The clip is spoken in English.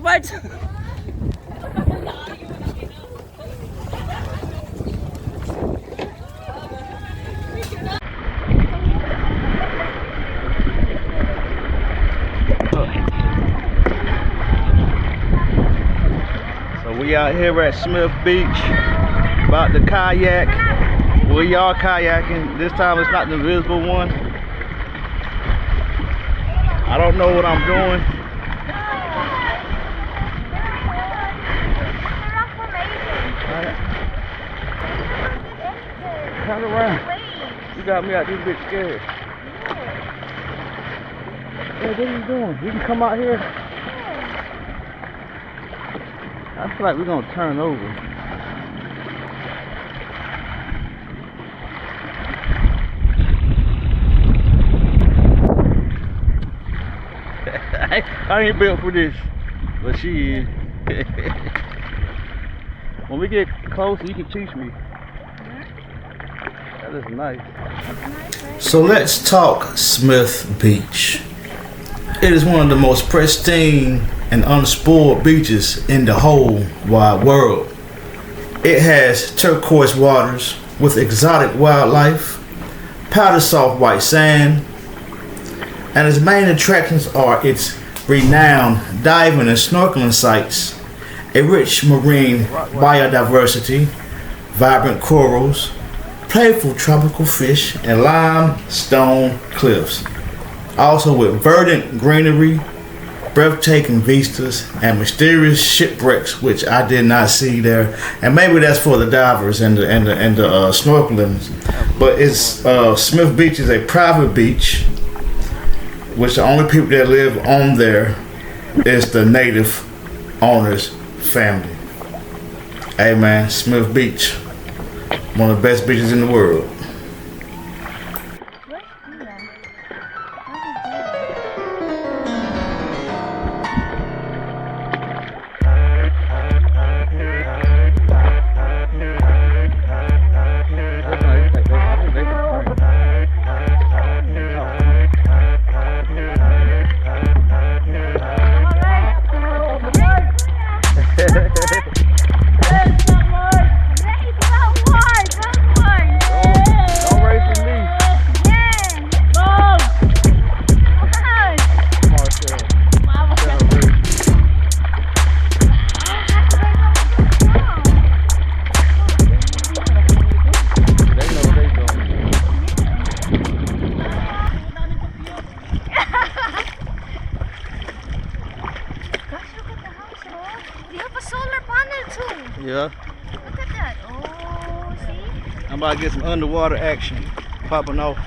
parts. So we out here at Smith Beach, about to kayak. We are kayaking. This time it's not the invisible one. I don't know what I'm doing. Turn around. You got me out this bitch scared. Hey, what are you doing? You can come out here. I feel like we're gonna turn over. I ain't built for this, but she is. When we get closer, you can teach me. That is nice. So let's talk Smith Beach. It is one of the most pristine and unspoiled beaches in the whole wide world. It has turquoise waters with exotic wildlife, powder soft white sand, and its main attractions are its renowned diving and snorkeling sites, a rich marine biodiversity, vibrant corals, playful tropical fish, and limestone cliffs. Also with verdant greenery, breathtaking vistas, and mysterious shipwrecks, which I did not see there. And maybe that's for the divers and the snorkeling. But it's Smith Beach is a private beach, which the only people that live on there is the native owner's family. Hey man, Smith Beach, one of the best beaches in the world. Yeah. Look at that. Oh, see? I'm about to get some underwater action popping off.